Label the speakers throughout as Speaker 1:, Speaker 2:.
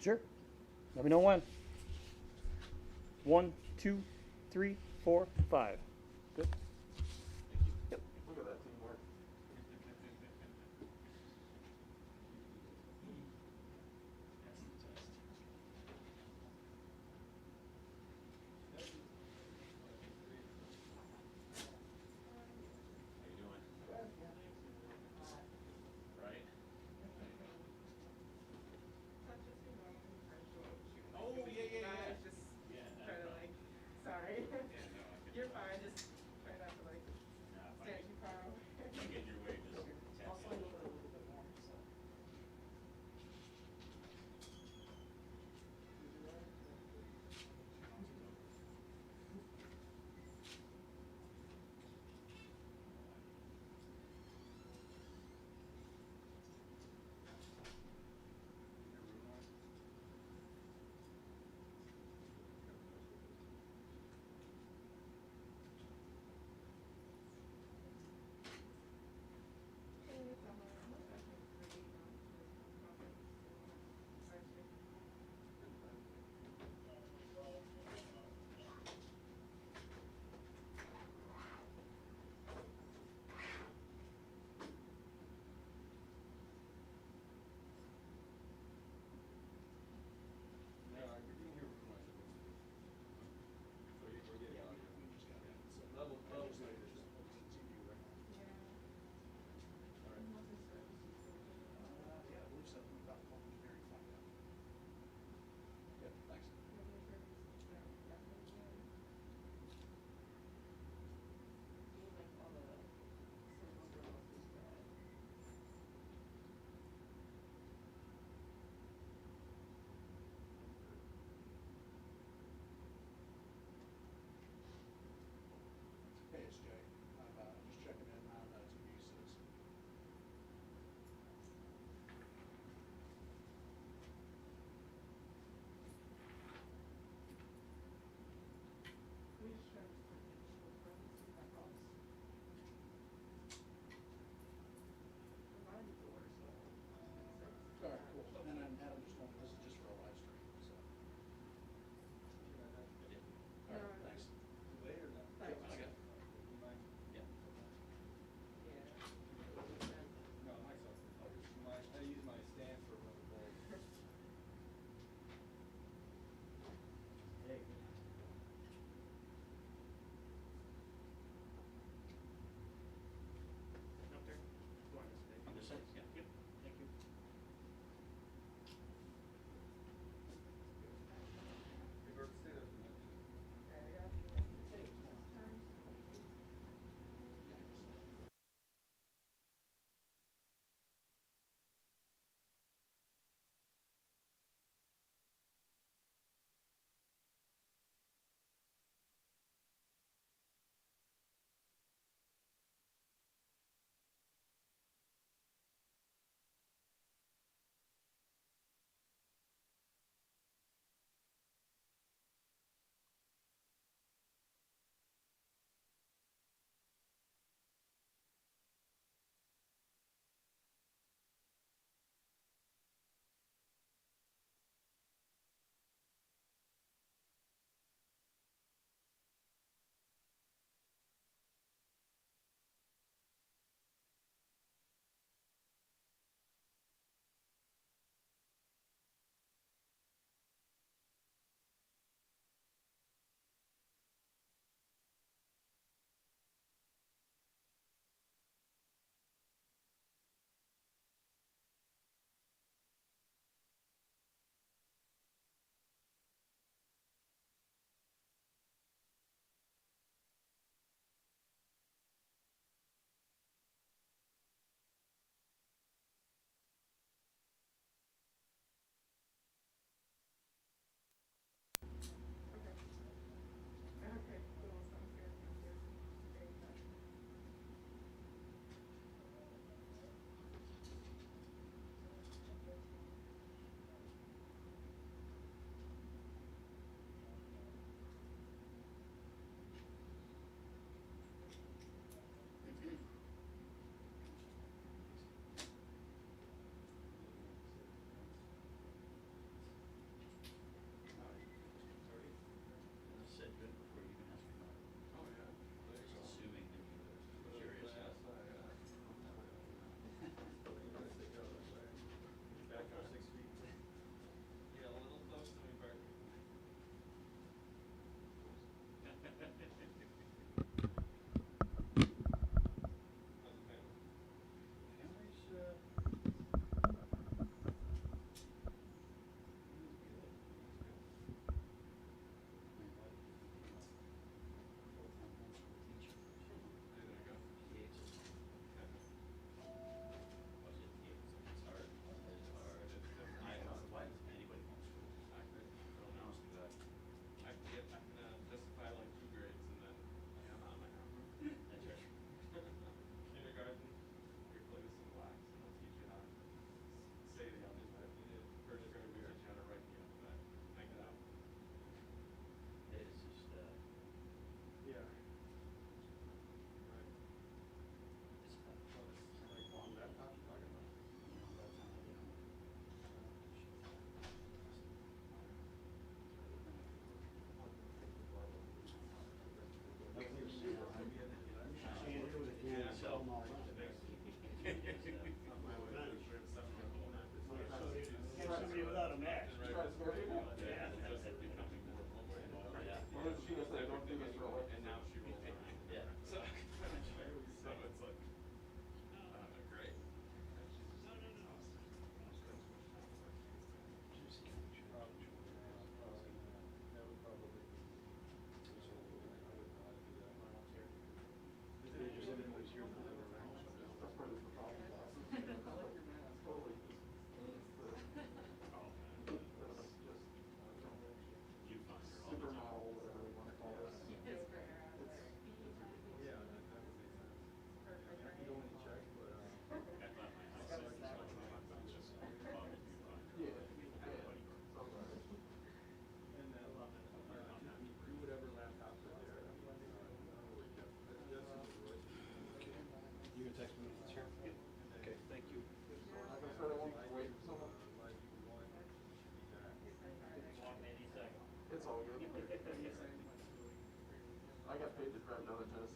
Speaker 1: Sure. Let me know when. 1, 2, 3, 4, 5. Good. Yep.
Speaker 2: Look at that teamwork.
Speaker 3: How you doing? Right? Oh, yeah, yeah, yeah.
Speaker 4: Just
Speaker 3: Yeah, not a
Speaker 4: trying to
Speaker 3: problem.
Speaker 4: sorry.
Speaker 3: Yeah, no, I can
Speaker 4: You're
Speaker 3: imagine.
Speaker 4: fine, just trying to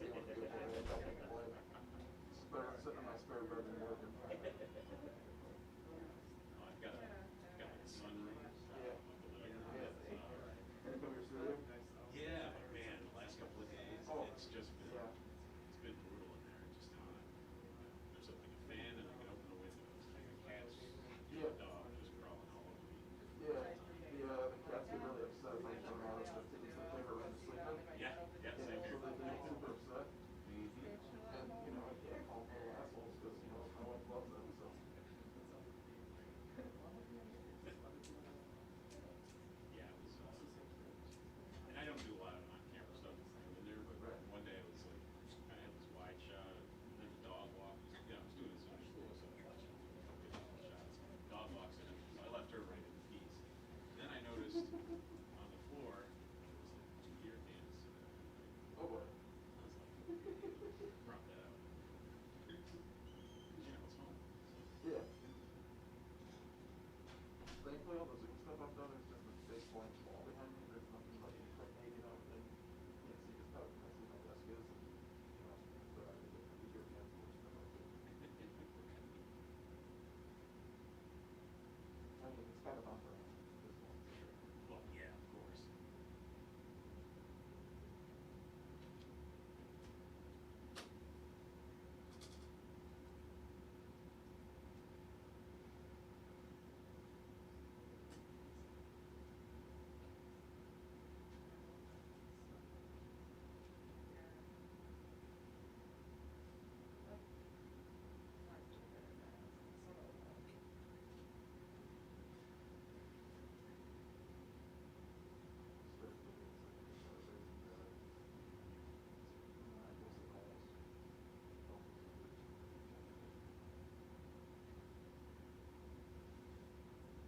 Speaker 2: Stay on the good boy, don't make a blame. It's better than sitting in my spare bedroom working.
Speaker 3: Oh, I've got like a sunroom up
Speaker 2: Yeah.
Speaker 3: the living room.
Speaker 2: Yeah. Can you come here studio?
Speaker 3: Yeah, but man, the last couple of days,
Speaker 2: Oh,
Speaker 3: it's just been,
Speaker 2: yeah.
Speaker 3: it's been brutal in there. It's just hot. There's like a fan and I can open the windows. And the cats,
Speaker 2: Yeah.
Speaker 3: the dog just crawling all over me.
Speaker 2: Yeah. The cats get really upset if I turn around. It's their favorite room to sleep in.
Speaker 3: Yeah, yeah,
Speaker 2: Yeah,
Speaker 3: same
Speaker 2: so
Speaker 3: here.
Speaker 2: they get super upset.
Speaker 3: Mm-hmm.
Speaker 2: And, I can't call them little assholes because, my wife loves them, so.
Speaker 3: Yeah, it was, and I don't do a lot of on-camera stuff when I'm in there, but
Speaker 2: Right.
Speaker 3: one day it was like, I had this wide shot, and then the dog walked, I was doing this under school, so I was watching a couple of shots. Dog walks in, so I left her right in peace. Then I noticed on the floor, there was like 2 beer cans.
Speaker 2: Oh boy.
Speaker 3: I was like, drop that out. It's home.
Speaker 2: Yeah. Thankfully, all the Zoom stuff I've done is just a big blank wall behind me. There's nothing like incriminating out and you can't see just how messy my desk is. And, but I think the beer cans will stuff up too. I mean, it's kind of on brand, this one, for sure.
Speaker 3: Well, yeah, of course.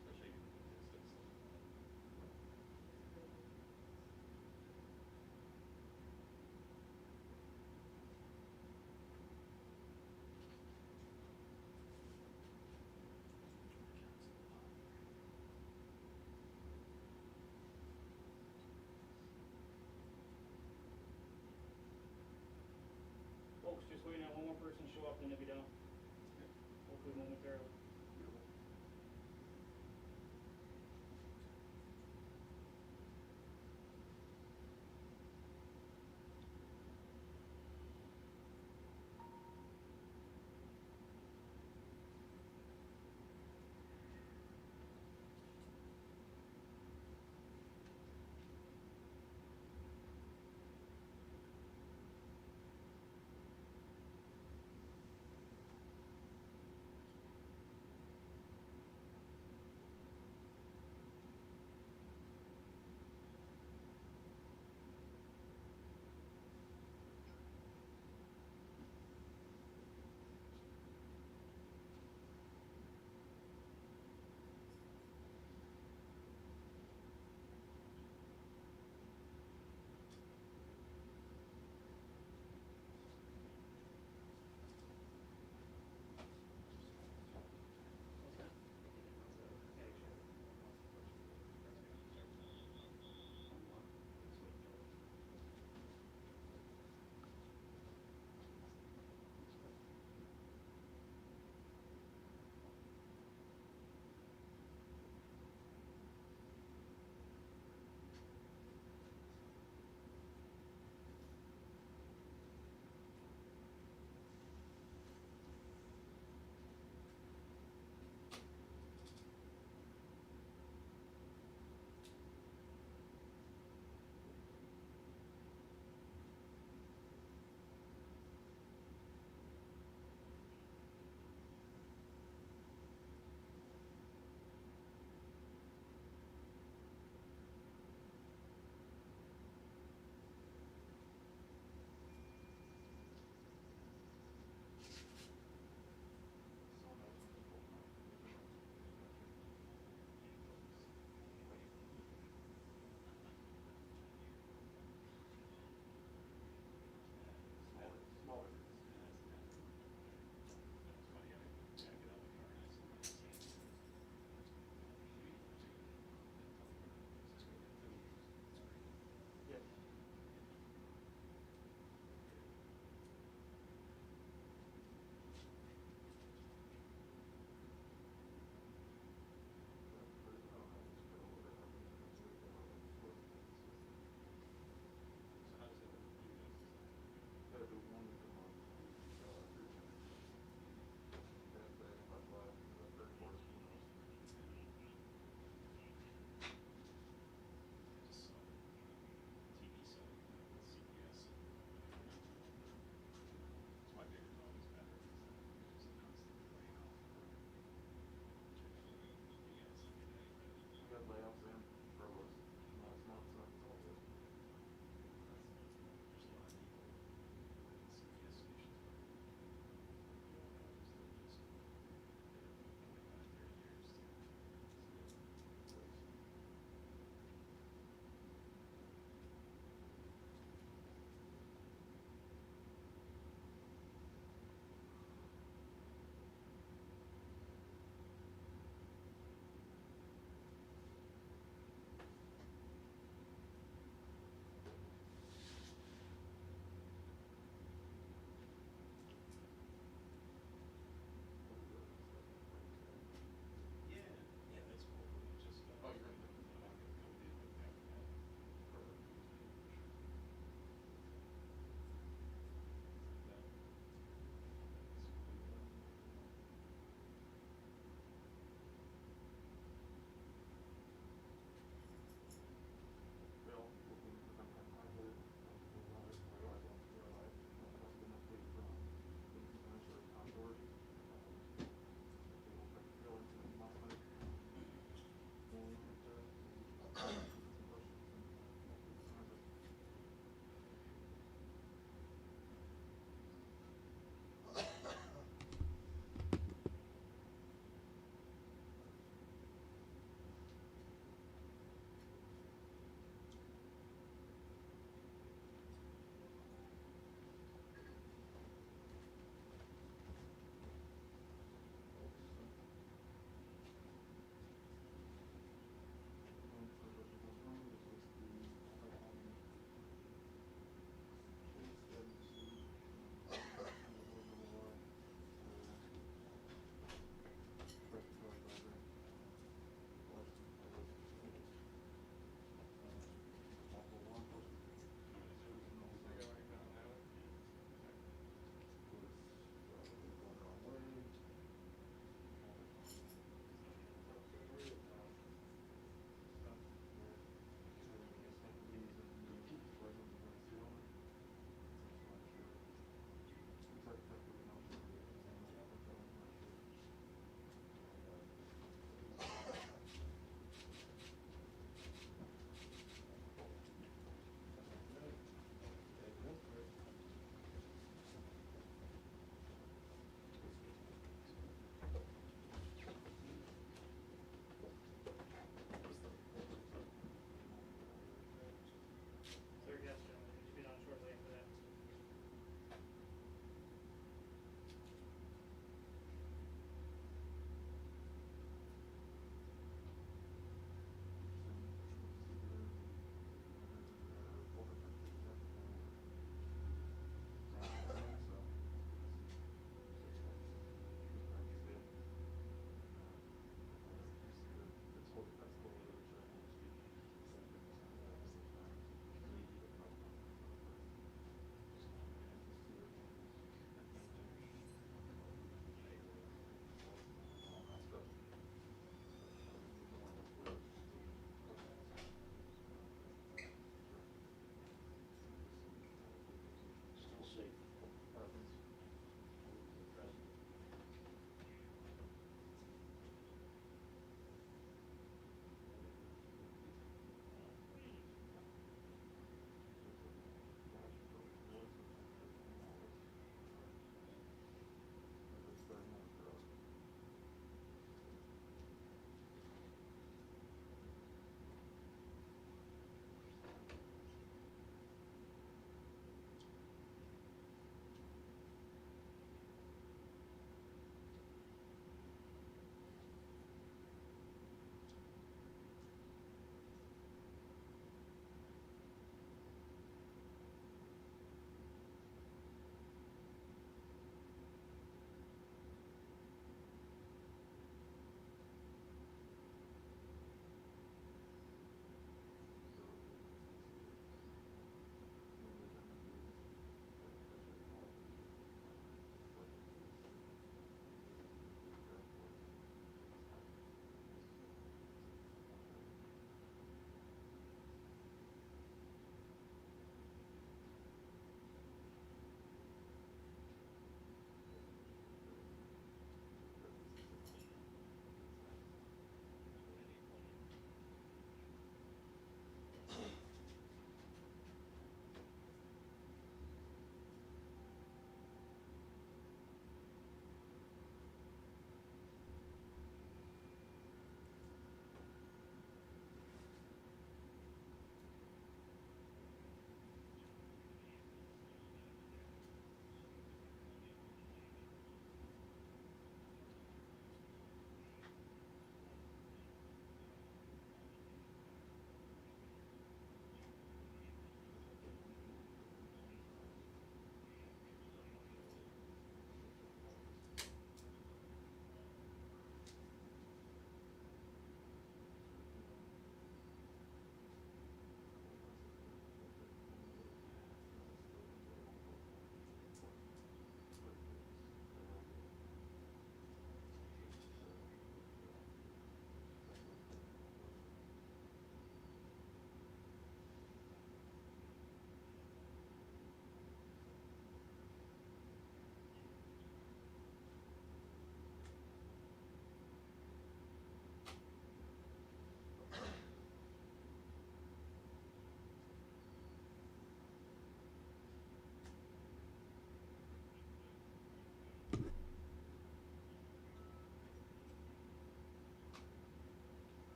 Speaker 3: Especially in the distance.
Speaker 1: Folks, just waiting on one more person to show up, then they'll be done. Hopefully momentarily.
Speaker 2: Beautiful.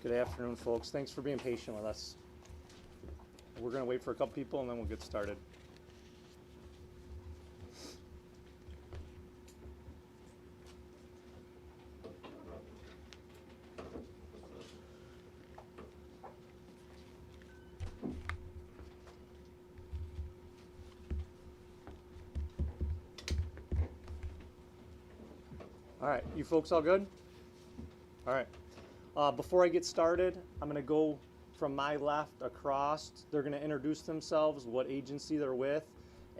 Speaker 1: Good afternoon, folks. Thanks for being patient with us. We're going to wait for a couple people and then we'll get started. All right, you folks all good? All right. Before I get started, I'm going to go from my left across. They're going to introduce themselves, what agency they're with.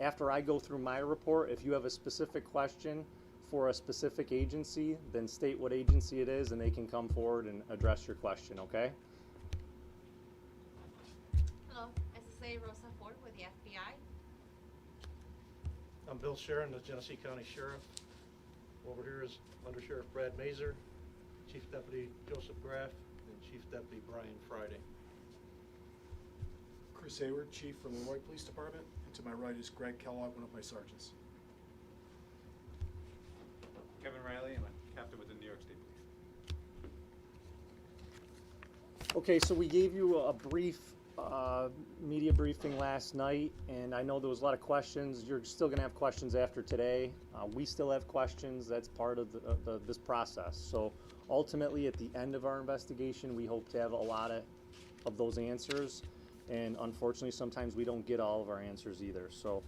Speaker 1: After I go through my report, if you have a specific question for a specific agency, then state what agency it is and they can come forward and address your question, okay?
Speaker 4: Hello, SSA Rosa Ford with the FBI.
Speaker 5: I'm Bill Sharon, the Genesee County Sheriff. Over here is Under Sheriff Brad Mazer, Chief Deputy Joseph Graff, and Chief Deputy Brian Friday.
Speaker 6: Chris Hayward, Chief from the Leroy Police Department, and to my right is Greg Kellogg, one of my sergeants.
Speaker 7: Kevin Riley, I'm a captain with the New York State Police.
Speaker 1: Okay, so we gave you a brief media briefing last night, and I know there was a lot of questions. You're still going to have questions after today. We still have questions. That's part of this process. So ultimately, at the end of our investigation, we hope to have a lot of those answers. And unfortunately, sometimes we don't get all of our answers either. So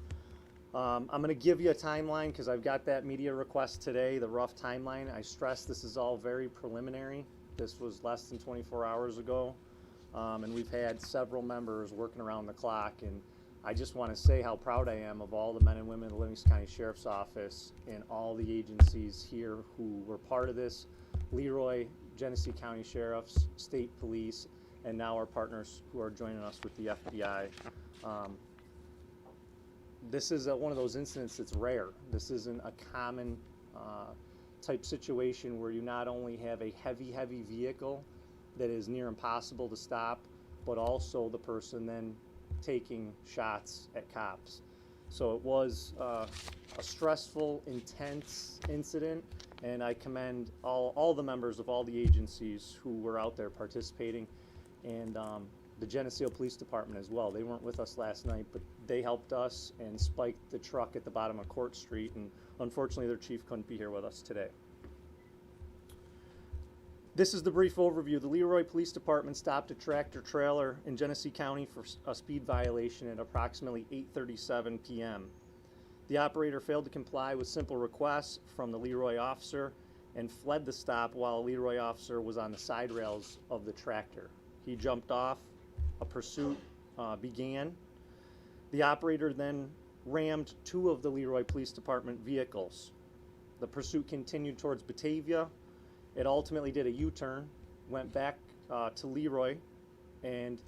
Speaker 1: I'm going to give you a timeline because I've got that media request today, the rough timeline. I stress this is all very preliminary. This was less than 24 hours ago. And we've had several members working around the clock, and I just want to say how proud I am of all the men and women of the Livingston County Sheriff's Office and all the agencies here who were part of this. Leroy, Genesee County Sheriffs, State Police, and now our partners who are joining us with the FBI. This is one of those incidents that's rare. This isn't a common type situation where you not only have a heavy vehicle that is near impossible to stop, but also the person then taking shots at cops. So it was a stressful, intense incident, and I commend all the members of all the agencies who were out there participating, and the Geneseo Police Department as well. They weren't with us last night, but they helped us and spiked the truck at the bottom of Court Street, and unfortunately their chief couldn't be here with us today. This is the brief overview. The Leroy Police Department stopped a tractor trailer in Genesee County for a speed violation at approximately 8:37 p.m. The operator failed to comply with simple requests from the Leroy officer and fled the stop while a Leroy officer was on the side rails of the tractor. He jumped off. A pursuit began. The operator then rammed two of the Leroy Police Department vehicles. The pursuit continued towards Batavia. It ultimately did a U-turn, went back to Leroy, and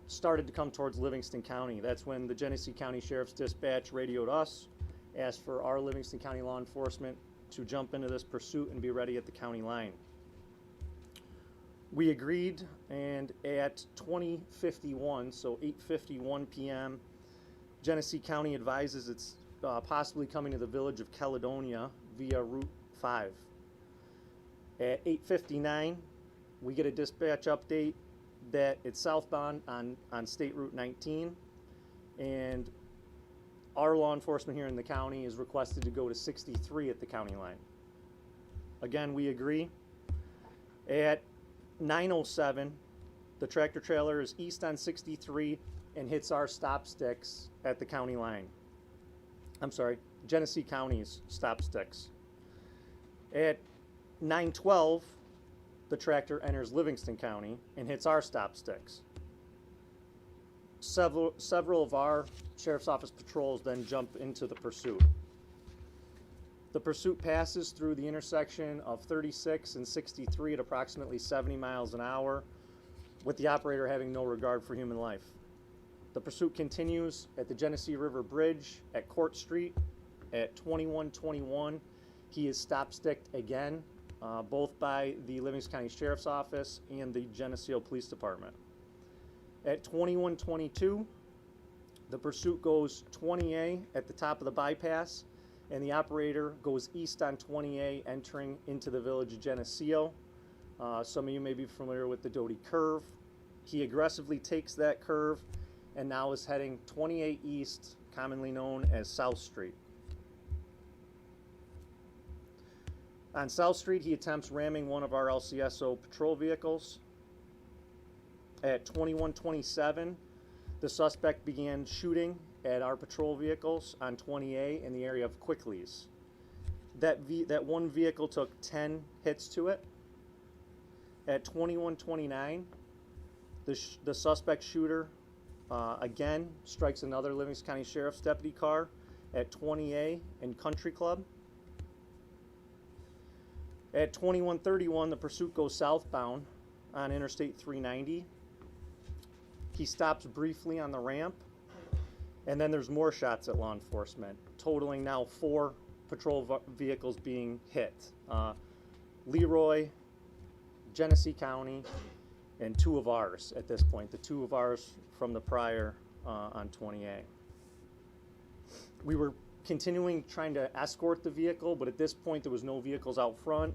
Speaker 1: started to come towards Livingston County. That's when the Genesee County Sheriff's Dispatch radioed us, asked for our Livingston County law enforcement to jump into this pursuit and be ready at the county line. We agreed, and at 20:51, so 8:51 p.m., Genesee County advises it's possibly coming to the village of Caledonia via Route 5. At 8:59, we get a dispatch update that it's southbound on State Route 19, and our law enforcement here in the county is requested to go to 63 at the county line. Again, we agree. At 9:07, the tractor trailer is east on 63 and hits our stop sticks at the county line. I'm sorry, Genesee County's stop sticks. At 9:12, the tractor enters Livingston County and hits our stop sticks. Several of our Sheriff's Office patrols then jump into the pursuit. The pursuit passes through the intersection of 36 and 63 at approximately 70 miles an hour, with the operator having no regard for human life. The pursuit continues at the Genesee River Bridge at Court Street. At 21:21, he is stop-sticked again, both by the Livingston County Sheriff's Office and the Geneseo Police Department. At 21:22, the pursuit goes 20A at the top of the bypass, and the operator goes east on 20A, entering into the village of Geneseo. Some of you may be familiar with the Doty curve. He aggressively takes that curve and now is heading 28 East, commonly known as South Street. On South Street, he attempts ramming one of our LCSO patrol vehicles. At 2127, the suspect began shooting at our patrol vehicles on 20A in the area of Quickleys. That one vehicle took 10 hits to it. At 2129, the suspect shooter again strikes another Livingston County Sheriff's deputy car at 20A and Country Club. At 2131, the pursuit goes southbound on Interstate 390. He stops briefly on the ramp, and then there's more shots at law enforcement, totaling now 4 patrol vehicles being hit. Leroy, Genesee County, and 2 of ours at this point, the 2 of ours from the prior on 20A. We were continuing trying to escort the vehicle, but at this point there was no vehicles out front.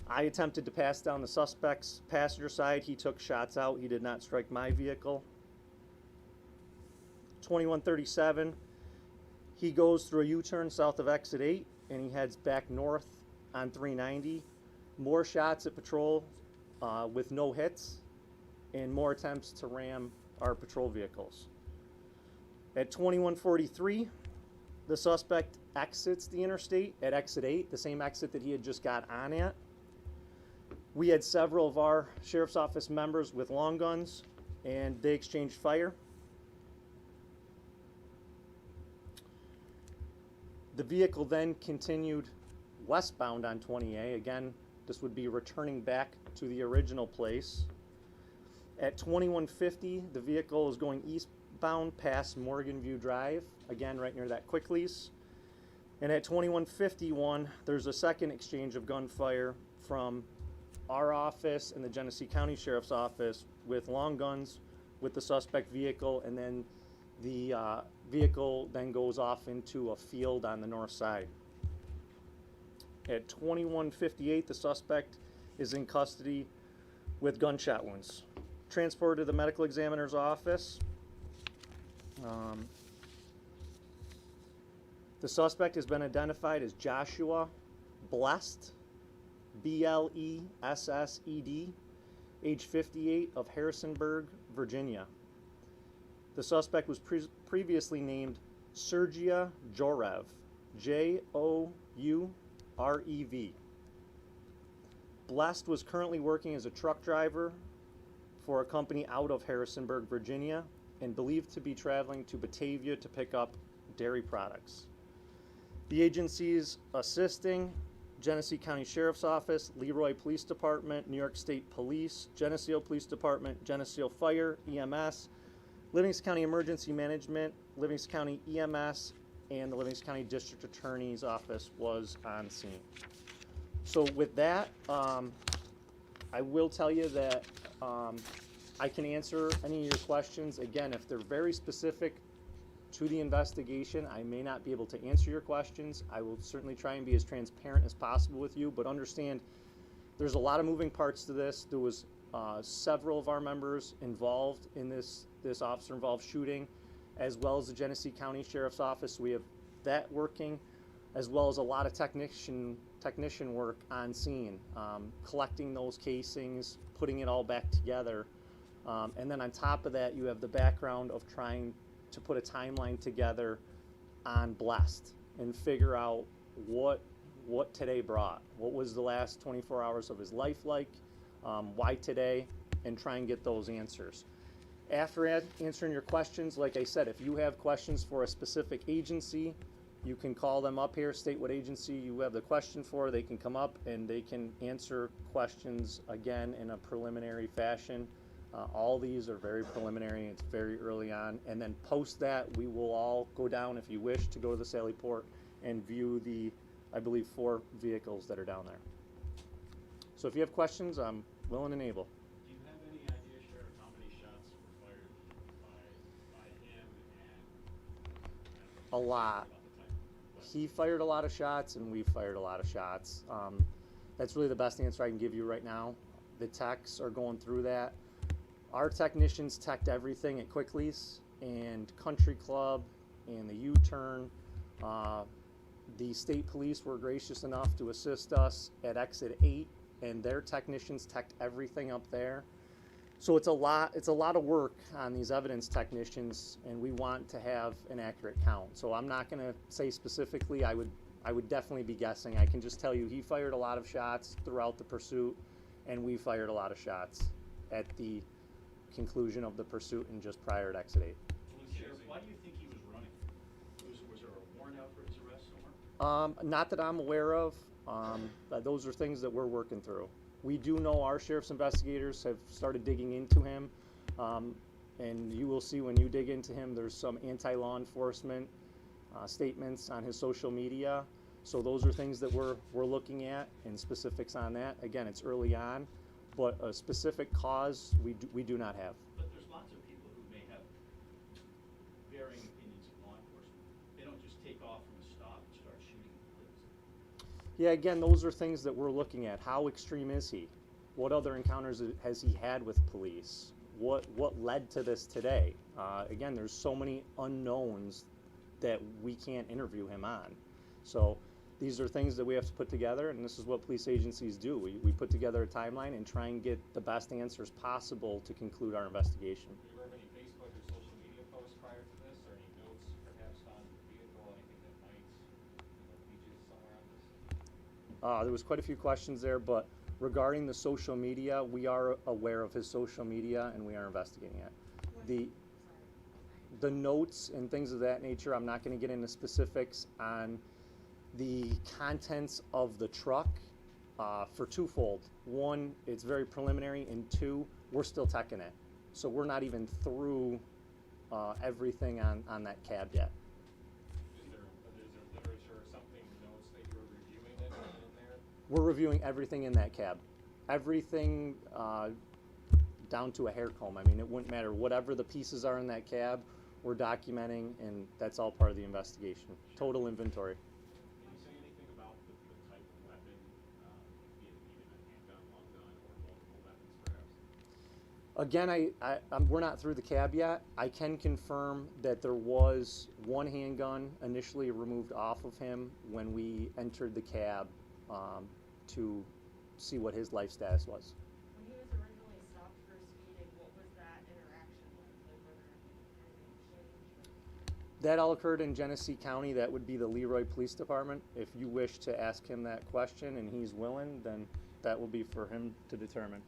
Speaker 1: I attempted to pass down the suspect's passenger side. He took shots out. He did not strike my vehicle. 2137, he goes through a U-turn south of exit 8 and he heads back north on 390. More shots at patrol with no hits and more attempts to ram our patrol vehicles. At 2143, the suspect exits the interstate at exit 8, the same exit that he had just got on at. We had several of our sheriff's office members with long guns, and they exchanged fire. The vehicle then continued westbound on 20A. Again, this would be returning back to the original place. At 2150, the vehicle is going eastbound past Morgan View Drive, again right near that Quickleys. And at 2151, there's a second exchange of gunfire from our office and the Genesee County Sheriff's Office with long guns with the suspect vehicle, and then the vehicle then goes off into a field on the north side. At 2158, the suspect is in custody with gunshot wounds. Transported to the medical examiner's office. The suspect has been identified as Joshua Blessed, B-L-E-S-S-E-D, age 58, of Harrisonburg, Virginia. The suspect was previously named Sergia Jorev, J-O-U-R-E-V. Blessed was currently working as a truck driver for a company out of Harrisonburg, Virginia, and believed to be traveling to Batavia to pick up dairy products. The agencies assisting: Genesee County Sheriff's Office, Leroy Police Department, New York State Police, Geneseo Police Department, Geneseo Fire, EMS, Livingston County Emergency Management, Livingston County EMS, and the Livingston County District Attorney's Office was on scene. So with that, I will tell you that I can answer any of your questions. Again, if they're very specific to the investigation, I may not be able to answer your questions. I will certainly try and be as transparent as possible with you, but understand there's a lot of moving parts to this. There was several of our members involved in this officer-involved shooting, as well as the Genesee County Sheriff's Office. We have that working, as well as a lot of technician work on scene, collecting those casings, putting it all back together. And then on top of that, you have the background of trying to put a timeline together on Blessed and figure out what today brought. What was the last 24 hours of his life like? Why today? And try and get those answers. After answering your questions, like I said, if you have questions for a specific agency, you can call them up here, state what agency you have the question for. They can come up and they can answer questions again in a preliminary fashion. All these are very preliminary. It's very early on. And then post that, we will all go down, if you wish, to go to the Sally Port and view the, I believe, 4 vehicles that are down there. So if you have questions, I'm willing and able.
Speaker 3: Do you have any idea, Sheriff, how many shots were fired by him and
Speaker 1: A lot. He fired a lot of shots and we fired a lot of shots. That's really the best answer I can give you right now. The techs are going through that. Our technicians teched everything at Quickly's and Country Club and the U-turn. The state police were gracious enough to assist us at exit 8, and their technicians teched everything up there. So it's a lot of work on these evidence technicians, and we want to have an accurate count. So I'm not going to say specifically. I would definitely be guessing. I can just tell you he fired a lot of shots throughout the pursuit, and we fired a lot of shots at the conclusion of the pursuit and just prior to exit 8.
Speaker 8: Sheriff, why do you think he was running? Was there a warrant out for his arrest somewhere?
Speaker 1: Not that I'm aware of. Those are things that we're working through. We do know our sheriff's investigators have started digging into him, and you will see when you dig into him, there's some anti-law enforcement statements on his social media. So those are things that we're looking at, and specifics on that. Again, it's early on, but a specific cause we do not have.
Speaker 8: But there's lots of people who may have varying opinions of law enforcement. They don't just take off from a stop and start shooting the police.
Speaker 1: Yeah, again, those are things that we're looking at. How extreme is he? What other encounters has he had with police? What led to this today? Again, there's so many unknowns that we can't interview him on. So these are things that we have to put together, and this is what police agencies do. We put together a timeline and try and get the best answers possible to conclude our investigation.
Speaker 3: Do you remember any Facebook or social media posts prior to this, or any notes perhaps on the vehicle, anything that might lead you somewhere on this?
Speaker 1: There was quite a few questions there, but regarding the social media, we are aware of his social media and we are investigating it. The notes and things of that nature, I'm not going to get into specifics on the contents of the truck for twofold. One, it's very preliminary, and two, we're still teching it. So we're not even through everything on that cab yet.
Speaker 3: Is there literature or something, notes that you were reviewing in there?
Speaker 1: We're reviewing everything in that cab. Everything down to a hair comb. I mean, it wouldn't matter. Whatever the pieces are in that cab, we're documenting, and that's all part of the investigation. Total inventory.
Speaker 3: Can you say anything about the type of weapon, be it even a handgun, long gun, or multiple weapons perhaps?
Speaker 1: Again, we're not through the cab yet. I can confirm that there was one handgun initially removed off of him when we entered the cab to see what his life status was.
Speaker 9: When he was originally stopped for speeding, what was that interaction like? Like, were there anything exchanged?
Speaker 1: That all occurred in Genesee County. That would be the Leroy Police Department. If you wish to ask him that question and he's willing, then that will be for him to determine.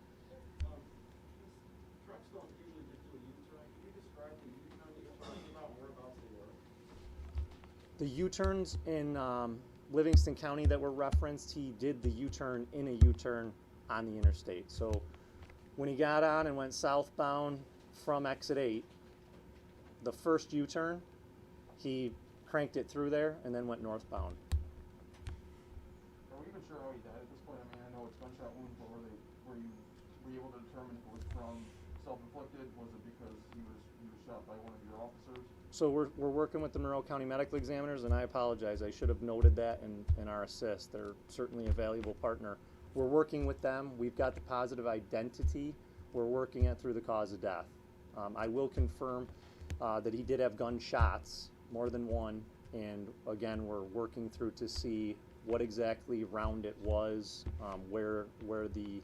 Speaker 2: Trucks don't usually just do a U-turn. Can you describe the U-turn that you're talking about and whereabouts they were?
Speaker 1: The U-turns in Livingston County that were referenced, he did the U-turn in a U-turn on the interstate. So when he got on and went southbound from exit 8, the first U-turn, he cranked it through there and then went northbound.
Speaker 2: Are we even sure how he died at this point? I mean, I know it's gunshot wounds, but were you able to determine if it was from self-inflicted? Was it because he was shot by one of your officers?
Speaker 1: So we're working with the Monroe County Medical Examiners, and I apologize. I should have noted that in our assist. They're certainly a valuable partner. We're working with them. We've got the positive identity. We're working it through the cause of death. I will confirm that he did have gunshots, more than one, and again, we're working through to see what exactly round it was, where the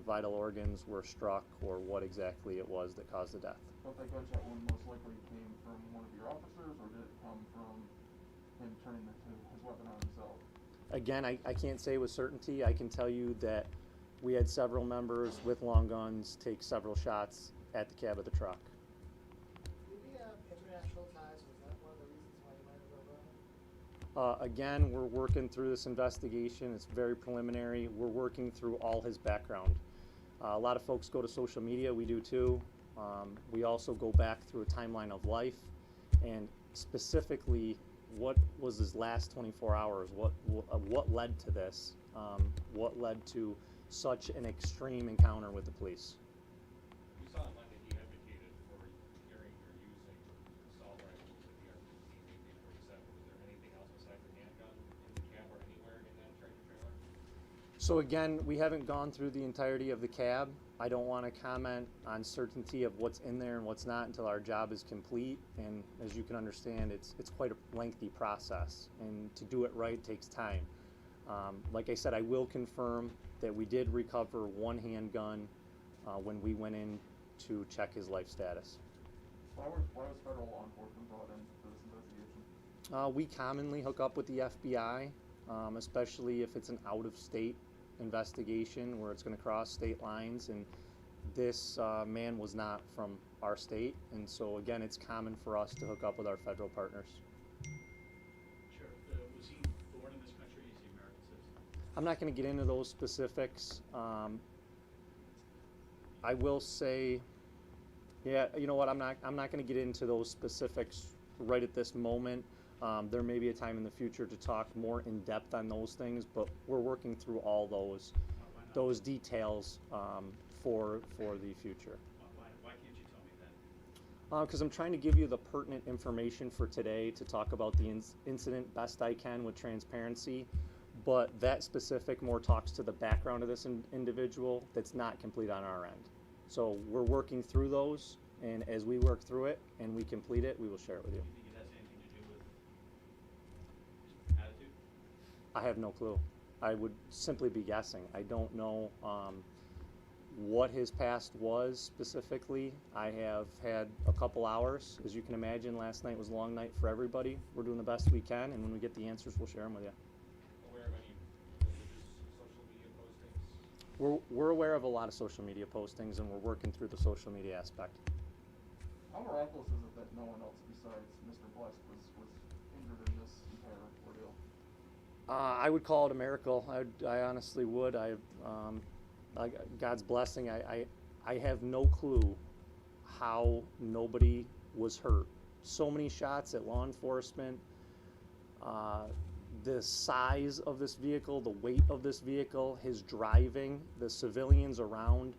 Speaker 1: vital organs were struck, or what exactly it was that caused the death.
Speaker 2: But that gunshot wound most likely came from one of your officers, or did it come from him turning his weapon on himself?
Speaker 1: Again, I can't say with certainty. I can tell you that we had several members with long guns take several shots at the cab of the truck.
Speaker 10: Did he have international ties? Was that one of the reasons why he might have run?
Speaker 1: Again, we're working through this investigation. It's very preliminary. We're working through all his background. A lot of folks go to social media. We do too. We also go back through a timeline of life, and specifically, what was his last 24 hours? What led to this? What led to such an extreme encounter with the police?
Speaker 3: We saw online that he advocated for carrying or using assault rifles at the RPG 1847. Was there anything else besides the handgun in the cab or anywhere in that tractor trailer?
Speaker 1: So again, we haven't gone through the entirety of the cab. I don't want to comment on certainty of what's in there and what's not until our job is complete. And as you can understand, it's quite a lengthy process, and to do it right takes time. Like I said, I will confirm that we did recover one handgun when we went in to check his life status.
Speaker 2: Why was federal law enforcement brought in for this investigation?
Speaker 1: We commonly hook up with the FBI, especially if it's an out-of-state investigation where it's going to cross state lines, and this man was not from our state, and so again, it's common for us to hook up with our federal partners.
Speaker 8: Sheriff, was he born in this country? Is he American citizen?
Speaker 1: I'm not going to get into those specifics. I will say, yeah, you know what? I'm not going to get into those specifics right at this moment. There may be a time in the future to talk more in depth on those things, but we're working through all those details for the future.
Speaker 8: Why can't you tell me that?
Speaker 1: Because I'm trying to give you the pertinent information for today to talk about the incident best I can with transparency, but that specific more talks to the background of this individual that's not complete on our end. So we're working through those, and as we work through it and we complete it, we will share it with you.
Speaker 8: Do you think it has anything to do with his attitude?
Speaker 1: I have no clue. I would simply be guessing. I don't know what his past was specifically. I have had a couple hours. As you can imagine, last night was a long night for everybody. We're doing the best we can, and when we get the answers, we'll share them with you.
Speaker 3: Aware of any religious social media postings?
Speaker 1: We're aware of a lot of social media postings, and we're working through the social media aspect.
Speaker 2: How miraculous is it that no one else besides Mr. Blest was injured in this entire ordeal?
Speaker 1: I would call it a miracle. I honestly would. God's blessing. I have no clue how nobody was hurt. So many shots at law enforcement. The size of this vehicle, the weight of this vehicle, his driving, the civilians around.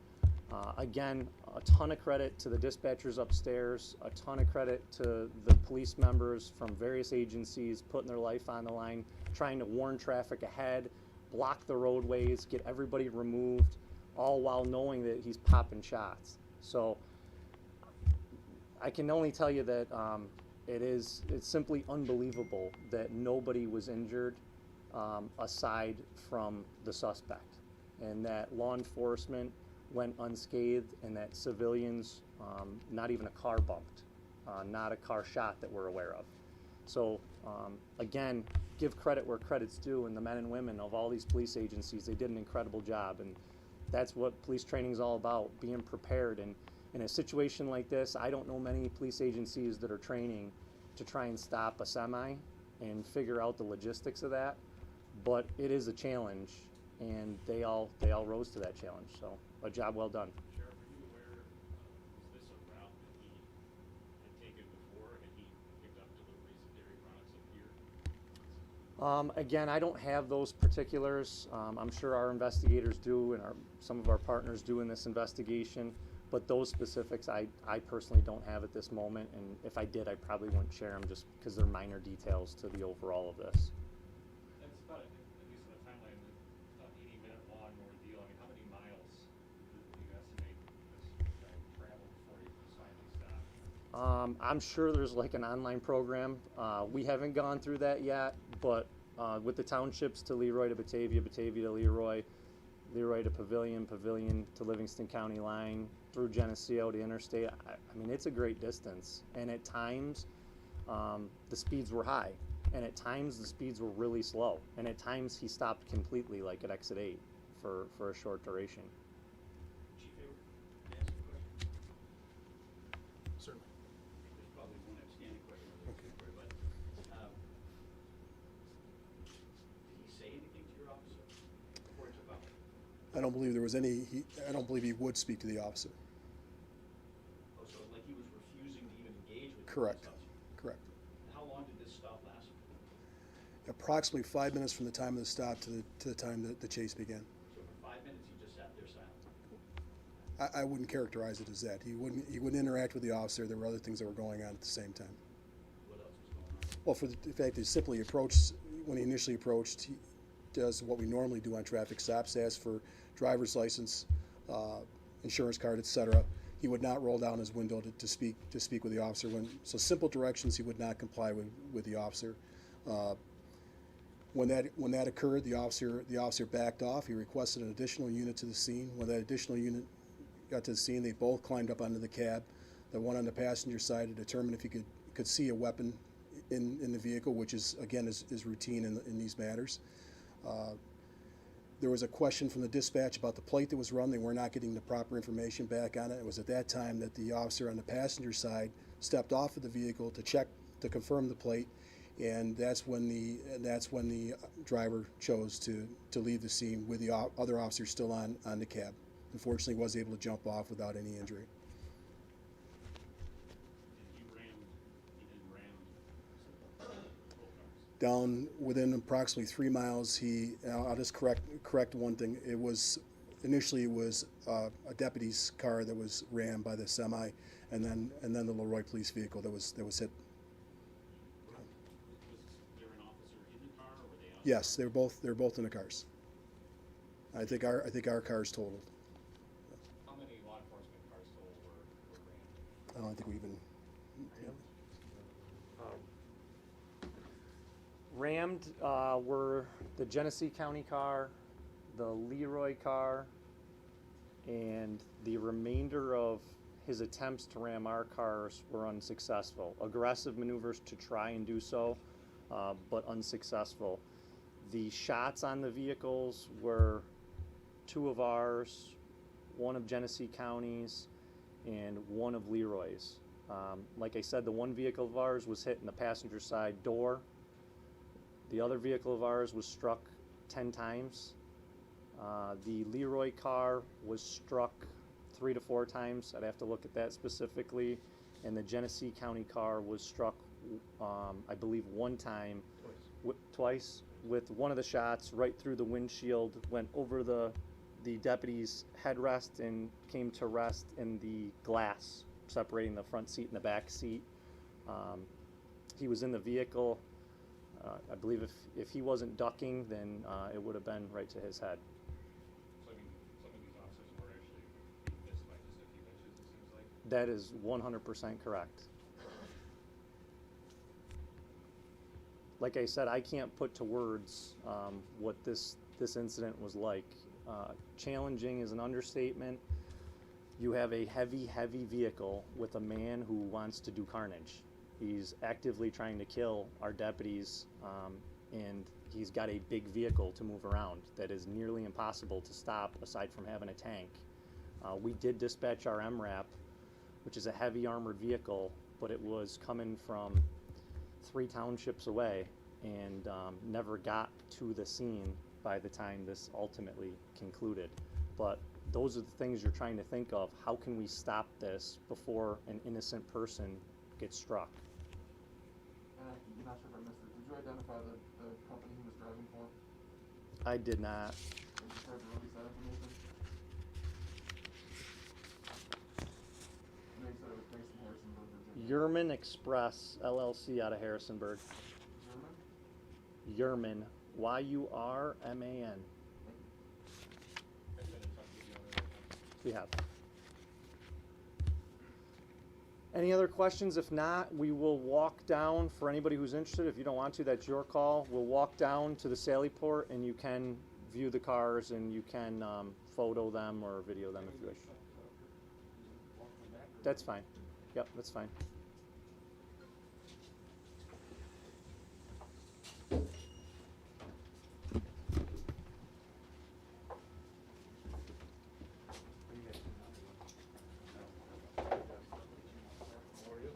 Speaker 1: Again, a ton of credit to the dispatchers upstairs, a ton of credit to the police members from various agencies putting their life on the line, trying to warn traffic ahead, block the roadways, get everybody removed, all while knowing that he's popping shots. So I can only tell you that it's simply unbelievable that nobody was injured aside from the suspect, and that law enforcement went unscathed, and that civilians, not even a car bumped, not a car shot that we're aware of. So again, give credit where credit's due, and the men and women of all these police agencies, they did an incredible job, and that's what police training is all about, being prepared. And in a situation like this, I don't know many police agencies that are training to try and stop a semi and figure out the logistics of that, but it is a challenge, and they all rose to that challenge. So a job well done.
Speaker 3: Sheriff, are you aware, is this a route that he had taken before, and he picked up deliveries of dairy products up here?
Speaker 1: Again, I don't have those particulars. I'm sure our investigators do, and some of our partners do in this investigation, but those specifics I personally don't have at this moment, and if I did, I probably wouldn't share them just because they're minor details to the overall of this.
Speaker 3: That's about, at least in the timeline, about 80-minute long ordeal. I mean, how many miles do you estimate this guy traveled before he finally stopped?
Speaker 1: I'm sure there's like an online program. We haven't gone through that yet, but with the townships to Leroy to Batavia, Batavia to Leroy, Leroy to Pavilion, Pavilion to Livingston County line, through Geneseo to Interstate. I mean, it's a great distance, and at times the speeds were high, and at times the speeds were really slow, and at times he stopped completely, like at exit 8 for a short duration.
Speaker 8: Chief Hayward, may I ask you a question?
Speaker 6: Certainly.
Speaker 8: There's probably one outstanding question related to it, but did he say anything to your officer before he took off?
Speaker 6: I don't believe there was any, I don't believe he would speak to the officer.
Speaker 8: Oh, so like he was refusing to even engage with the
Speaker 6: Correct.
Speaker 8: police officer?
Speaker 6: Correct.
Speaker 8: How long did this stop last?
Speaker 6: Approximately 5 minutes from the time of the stop to the time that the chase began.
Speaker 8: So for 5 minutes, he just sat there silent?
Speaker 6: I wouldn't characterize it as that. He wouldn't interact with the officer. There were other things that were going on at the same time.
Speaker 8: What else was going on?
Speaker 6: Well, for the fact that he simply approached, when he initially approached, he does what we normally do on traffic stops, ask for driver's license, insurance card, etc. He would not roll down his window to speak with the officer. So simple directions, he would not comply with the officer. When that occurred, the officer backed off. He requested an additional unit to the scene. When that additional unit got to the scene, they both climbed up onto the cab. The one on the passenger side to determine if he could see a weapon in the vehicle, which is routine in these matters. There was a question from the dispatch about the plate that was run. They were not getting the proper information back on it. It was at that time that the officer on the passenger side stepped off of the vehicle to confirm the plate, and that's when the driver chose to leave the scene with the other officer still on the cab. Unfortunately, was able to jump off without any injury. Down within approximately 3 miles, I'll just correct one thing. Initially it was a deputy's car that was rammed by the semi, and then the Leroy police vehicle that was hit.
Speaker 3: Was there an officer in the car, or were they out?
Speaker 6: Yes, they were both in the cars. I think our cars totaled.
Speaker 7: How many law enforcement cars total were rammed?
Speaker 6: I don't think we even.
Speaker 1: Rammed were the Genesee County car, the Leroy car, and the remainder of his attempts to ram our cars were unsuccessful. Aggressive maneuvers to try and do so, but unsuccessful. The shots on the vehicles were 2 of ours, 1 of Genesee County's, and 1 of Leroy's. Like I said, the one vehicle of ours was hit in the passenger side door. The other vehicle of ours was struck 10 times. The Leroy car was struck 3 to 4 times. I'd have to look at that specifically. And the Genesee County car was struck, I believe, 1 time, twice, with one of the shots right through the windshield, went over the deputy's headrest and came to rest in the glass separating the front seat and the back seat. He was in the vehicle. I believe if he wasn't ducking, then it would have been right to his head.
Speaker 7: So I mean, some of these officers were actually being missed by just a few inches, it seems like.
Speaker 1: That is 100% correct. Like I said, I can't put to words what this incident was like. Challenging is an understatement. You have a heavy vehicle with a man who wants to do carnage. He's actively trying to kill our deputies, and he's got a big vehicle to move around that is nearly impossible to stop aside from having a tank. We did dispatch our MRAP, which is a heavy armored vehicle, but it was coming from 3 townships away and never got to the scene by the time this ultimately concluded. But those are the things you're trying to think of. How can we stop this before an innocent person gets struck?
Speaker 2: I'm not sure if I missed it. Did you identify the company he was driving for?
Speaker 1: I did not.
Speaker 2: Are you prepared to release that information? I know you said it was based in Harrisonburg, Virginia.
Speaker 1: Yerman Express LLC out of Harrisonburg.
Speaker 2: German?
Speaker 1: Yerman, Y-U-R-M-A-N.
Speaker 7: Have you been in touch with the owner of that?
Speaker 1: We have. Any other questions? If not, we will walk down, for anybody who's interested. If you don't want to, that's your call. We'll walk down to the Sally Port and you can view the cars and you can photo them or video them if you wish. That's fine. Yep, that's fine.